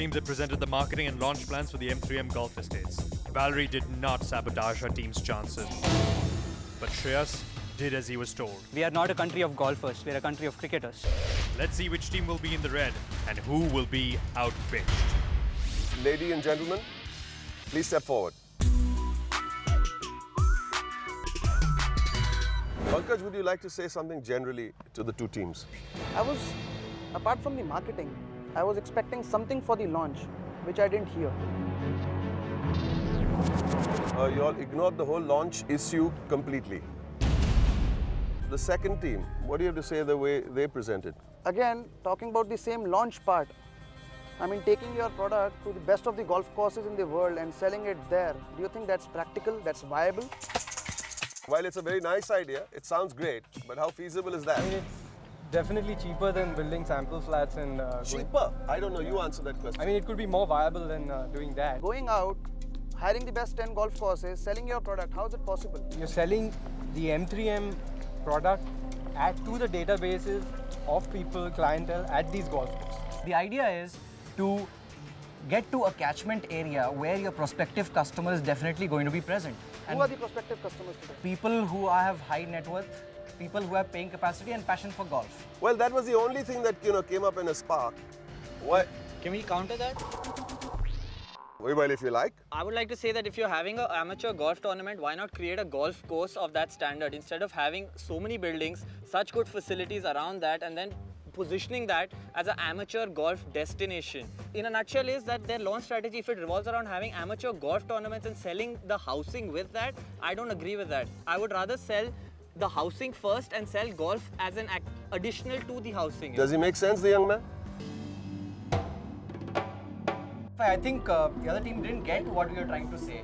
teams had presented the marketing and launch plans for the M3M Golf Estates. Valerie did not sabotage her team's chances. But Shreyas did as he was told. We are not a country of golfers, we are a country of cricketers. Let's see which team will be in the red and who will be outpitched. Ladies and gentlemen, please step forward. Pankaj, would you like to say something generally to the two teams? Apart from the marketing, I was expecting something for the launch, which I didn't hear. You all ignored the whole launch issue completely. The second team, what do you have to say the way they presented? Again, talking about the same launch part, I mean, taking your product to the best of the golf courses in the world and selling it there, do you think that's practical, that's viable? While it's a very nice idea, it sounds great, but how feasible is that? I mean, it's definitely cheaper than building sample flats and cheaper? I don't know, you answer that question. I mean, it could be more viable than doing that. Going out, hiring the best 10 golf courses, selling your product, how is it possible? You're selling the M3M product to the databases of people, clientele at these golf courses. The idea is to get to a catchment area where your prospective customer is definitely going to be present. Who are the prospective customers today? People who have high net worth, people who have paying capacity and passion for golf. Well, that was the only thing that came up in a spark. What? Can we counter that? Well, if you like. I would like to say that if you're having an amateur golf tournament, why not create a golf course of that standard instead of having so many buildings, such good facilities around that, and then positioning that as an amateur golf destination. In a nutshell is that their launch strategy, if it revolves around having amateur golf tournaments and selling the housing with that, I don't agree with that. I would rather sell the housing first and sell golf as an additional to the housing. Does he make sense, the young man? I think the other team didn't get what we were trying to say.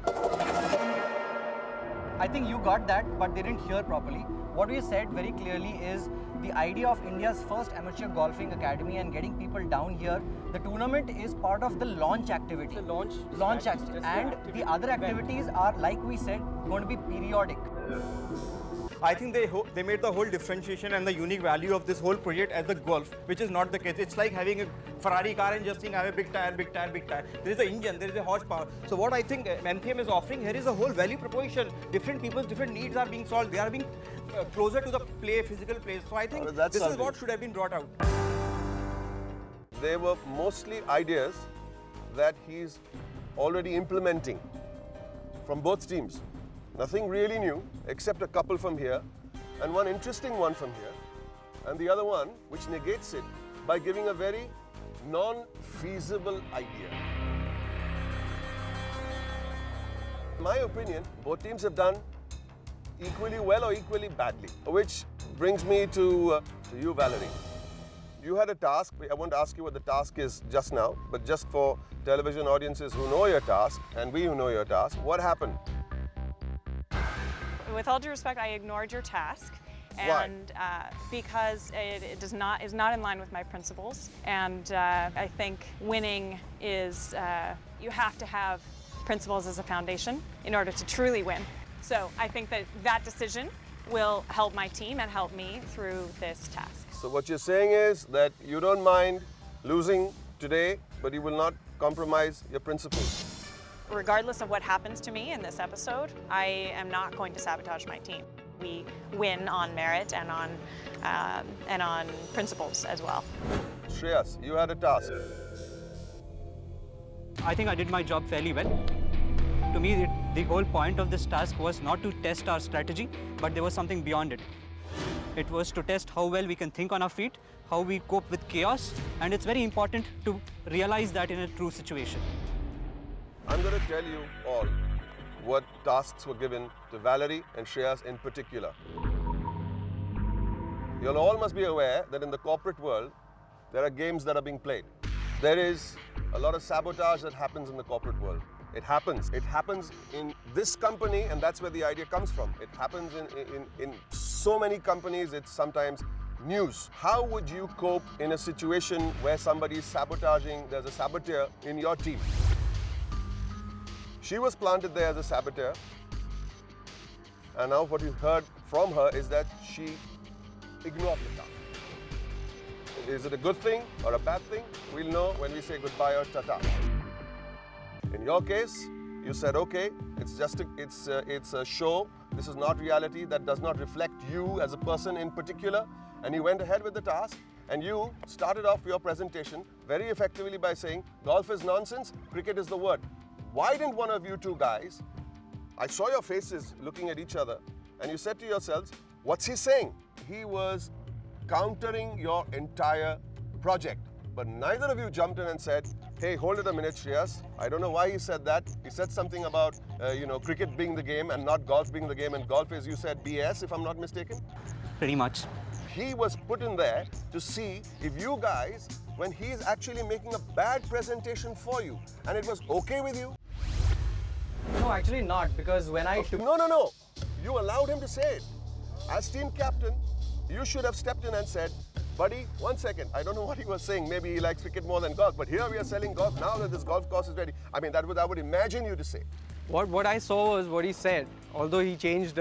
I think you got that, but they didn't hear properly. What we said very clearly is the idea of India's first amateur golfing academy and getting people down here. The tournament is part of the launch activity. The launch activity. And the other activities are, like we said, going to be periodic. I think they made the whole differentiation and the unique value of this whole project as the golf, which is not the case. It's like having a Ferrari car and just saying I have a big tire, big tire, big tire. There is an engine, there is a horsepower. So what I think M3M is offering here is a whole value proposition. Different people's different needs are being solved. They are being closer to the play, physical place. So I think this is what should have been brought out. They were mostly ideas that he's already implementing from both teams. Nothing really new, except a couple from here, and one interesting one from here, and the other one which negates it by giving a very non-feasible idea. In my opinion, both teams have done equally well or equally badly, which brings me to you, Valerie. You had a task. I won't ask you what the task is just now, but just for television audiences who know your task, and we who know your task, what happened? With all due respect, I ignored your task. And because it is not in line with my principles. And I think winning is, you have to have principles as a foundation in order to truly win. So I think that decision will help my team and help me through this task. So what you're saying is that you don't mind losing today, but you will not compromise your principles. Regardless of what happens to me in this episode, I am not going to sabotage my team. We win on merit and on principles as well. Shreyas, you had a task. I think I did my job fairly well. To me, the whole point of this task was not to test our strategy, but there was something beyond it. It was to test how well we can think on our feet, how we cope with chaos, and it's very important to realize that in a true situation. I'm going to tell you all what tasks were given to Valerie and Shreyas in particular. You all must be aware that in the corporate world, there are games that are being played. There is a lot of sabotage that happens in the corporate world. It happens. It happens in this company, and that's where the idea comes from. It happens in so many companies, it's sometimes news. How would you cope in a situation where somebody is sabotaging, there's a saboteur in your team? She was planted there as a saboteur, and now what you heard from her is that she ignored the task. Is it a good thing or a bad thing? We'll know when we say goodbye or tata. In your case, you said, okay, it's a show. This is not reality. That does not reflect you as a person in particular. And you went ahead with the task. And you started off your presentation very effectively by saying, golf is nonsense, cricket is the word. Why didn't one of you two guys, I saw your faces looking at each other, and you said to yourselves, what's he saying? He was countering your entire project. But neither of you jumped in and said, hey, hold it a minute, Shreyas. I don't know why he said that. He said something about, cricket being the game and not golf being the game. And golf is, you said, BS, if I'm not mistaken? Pretty much. He was put in there to see if you guys, when he's actually making a bad presentation for you, and it was okay with you. No, actually not, because when I took... No. You allowed him to say it. As team captain, you should have stepped in and said, buddy, 1 second, I don't know what he was saying. Maybe he likes cricket more than golf, but here we are selling golf now that this golf course is ready. I mean, I would imagine you to say. What I saw was what he said, although he changed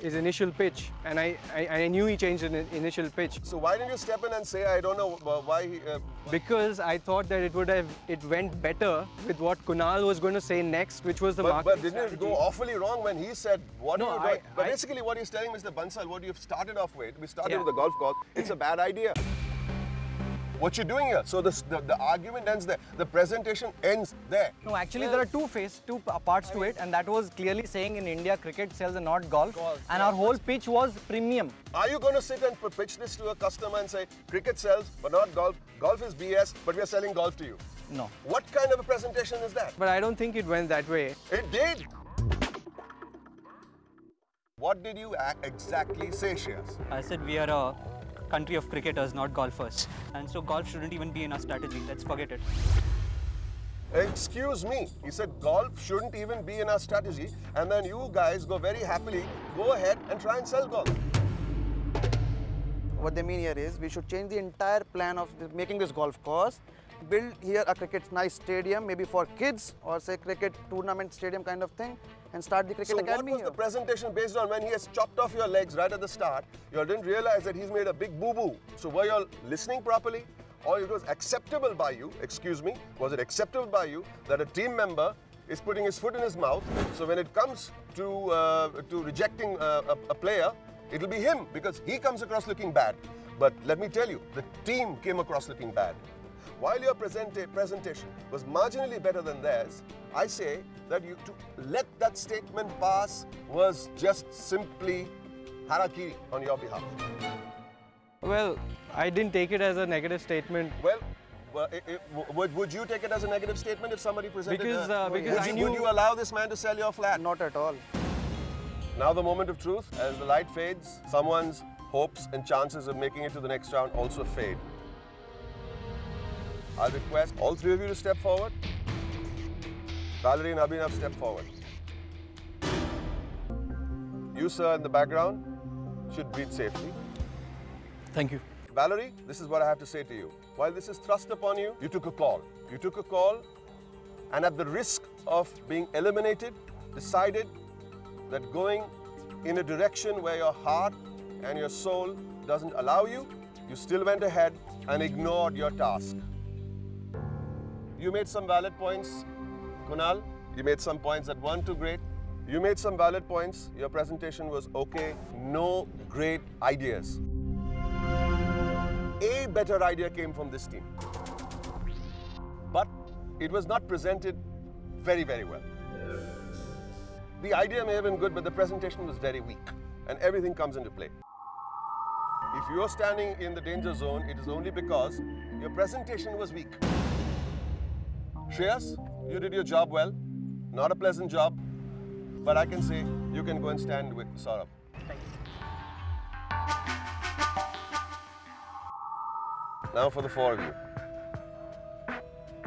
his initial pitch, and I knew he changed an initial pitch. So why didn't you step in and say, I don't know why he... Because I thought that it went better with what Kunal was going to say next, which was the marketing But didn't it go awfully wrong when he said, what do you do? But basically what he's telling Mr. Bansal, what you've started off with, we started with the golf course, it's a bad idea. What you're doing here. So the argument ends there. The presentation ends there. No, actually there are two parts to it, and that was clearly saying in India cricket sells and not golf. And our whole pitch was premium. Are you going to sit and pitch this to a customer and say, cricket sells but not golf, golf is BS, but we are selling golf to you? No. What kind of a presentation is that? But I don't think it went that way. It did. What did you exactly say, Shreyas? I said we are a country of cricketers, not golfers. And so golf shouldn't even be in our strategy. Let's forget it. Excuse me. He said golf shouldn't even be in our strategy. And then you guys go very happily, go ahead and try and sell golf. What they mean here is we should change the entire plan of making this golf course. Build here a cricket nice stadium, maybe for kids, or say cricket tournament stadium kind of thing, and start the cricket academy. So what was the presentation based on when he has chopped off your legs right at the start? You didn't realize that he's made a big boo-boo. So were you all listening properly? Or it was acceptable by you, excuse me, was it acceptable by you that a team member is putting his foot in his mouth? So when it comes to rejecting a player, it'll be him because he comes across looking bad. But let me tell you, the team came across looking bad. While your presentation was marginally better than theirs, I say that to let that statement pass was just simply harakiri on your behalf. Well, I didn't take it as a negative statement. Well, would you take it as a negative statement if somebody presented because I knew... Would you allow this man to sell your flat? Not at all. Now the moment of truth. As the light fades, someone's hopes and chances of making it to the next round also fade. I'll request all three of you to step forward. Valerie and Abhinav, step forward. You, sir, in the background, should breathe safely. Thank you. Valerie, this is what I have to say to you. While this is thrust upon you, you took a call. You took a call, and at the risk of being eliminated, decided that going in a direction where your heart and your soul doesn't allow you, you still went ahead and ignored your task. You made some valid points, Kunal. You made some points that weren't too great. You made some valid points. Your presentation was okay. No great ideas. A better idea came from this team. But it was not presented very, very well. The idea may have been good, but the presentation was very weak. And everything comes into play. If you're standing in the danger zone, it is only because your presentation was weak. Shreyas, you did your job well. Not a pleasant job, but I can say you can go and stand with Saurabh. Now for the four of you.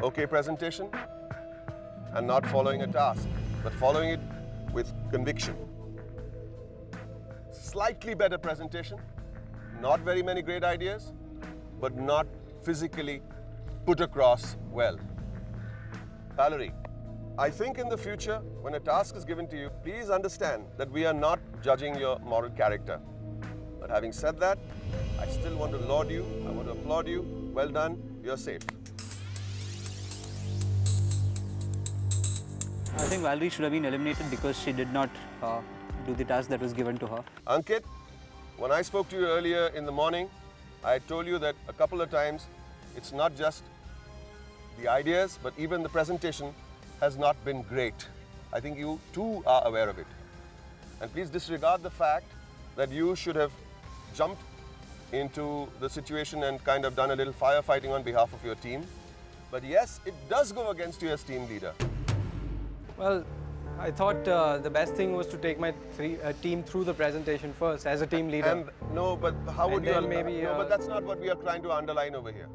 Okay presentation, and not following a task, but following it with conviction. Slightly better presentation, not very many great ideas, but not physically put across well. Valerie, I think in the future, when a task is given to you, please understand that we are not judging your moral character. But having said that, I still want to laud you. I want to applaud you. Well done. You're safe. I think Valerie should have been eliminated because she did not do the task that was given to her. Ankit, when I spoke to you earlier in the morning, I told you that a couple of times it's not just the ideas, but even the presentation has not been great. I think you too are aware of it. And please disregard the fact that you should have jumped into the situation and kind of done a little firefighting on behalf of your team. But yes, it does go against you as team leader. Well, I thought the best thing was to take my team through the presentation first as a team leader. And no, but how would you? Maybe, no, but that's not what we are trying to underline over here.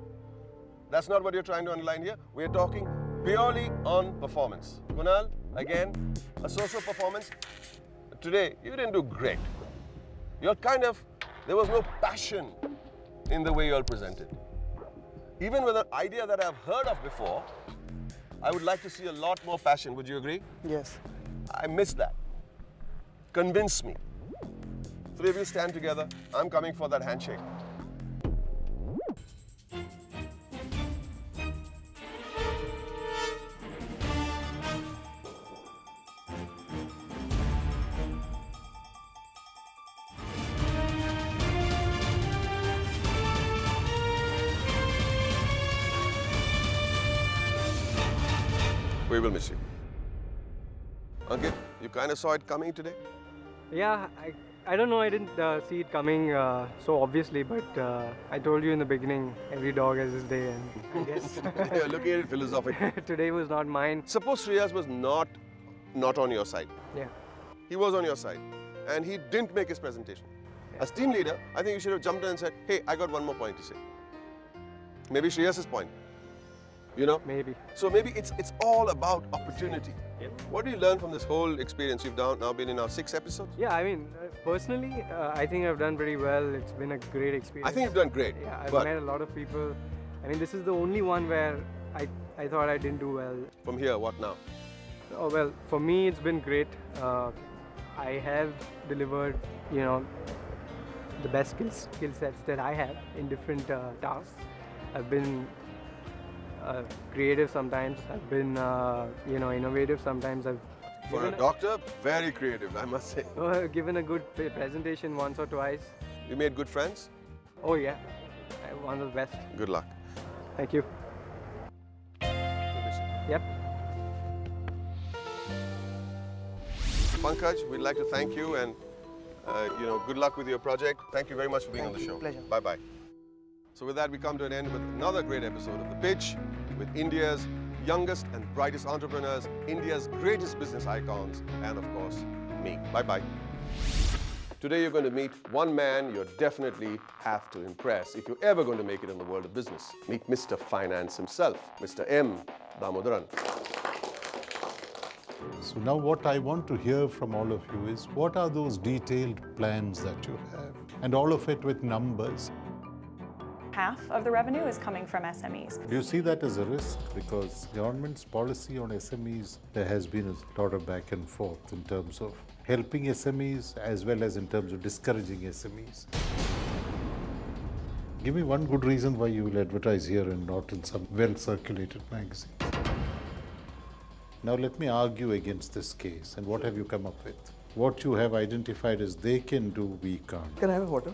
That's not what you're trying to underline here. We're talking purely on performance. Kunal, again, a social performance. Today, you didn't do great. You're kind of, there was no passion in the way you all presented. Even with an idea that I've heard of before, I would like to see a lot more passion. Would you agree? Yes. I miss that. Convince me. Three of you stand together. I'm coming for that handshake. We will miss you. Ankit, you kind of saw it coming today? Yeah, I don't know, I didn't see it coming so obviously, but I told you in the beginning, every dog has his day, and I guess You're looking at it philosophically. today was not mine. Suppose Shreyas was not on your side. Yeah. He was on your side, and he didn't make his presentation. As team leader, I think you should have jumped in and said, hey, I got one more point to say. Maybe Shreyas's point. You know? Maybe. So maybe it's all about opportunity. Yep. What do you learn from this whole experience? You've now been in our 6 episodes? Yeah, I mean, personally, I think I've done pretty well. It's been a great experience. I think you've done great. Yeah, I've met a lot of people. I mean, this is the only one where I thought I didn't do well. From here, what now? Oh, well, for me, it's been great. I have delivered, you know, the best skill sets that I have in different tasks. I've been creative sometimes. I've been, you know, innovative sometimes. For a doctor, very creative, I must say. Given a good presentation once or twice. You made good friends? Oh yeah, one of the best. Good luck. Thank you. Yep. Pankaj, we'd like to thank you and you know, good luck with your project. Thank you very much for being on the show. Pleasure. Bye-bye. So with that, we come to an end with another great episode of The Pitch with India's youngest and brightest entrepreneurs, India's greatest business icons, and of course, me. Bye-bye. Today, you're going to meet one man you definitely have to impress if you're ever going to make it in the world of business. Meet Mr. Finance himself, Mr. M. Damodaran. So now what I want to hear from all of you is, what are those detailed plans that you have? And all of it with numbers. Half of the revenue is coming from SMEs. Do you see that as a risk? Because government's policy on SMEs, there has been a lot of back and forth in terms of helping SMEs as well as in terms of discouraging SMEs. Give me one good reason why you will advertise here and not in some well-circulated magazine. Now let me argue against this case. And what have you come up with? What you have identified as they can do, we can't. Can I have a water?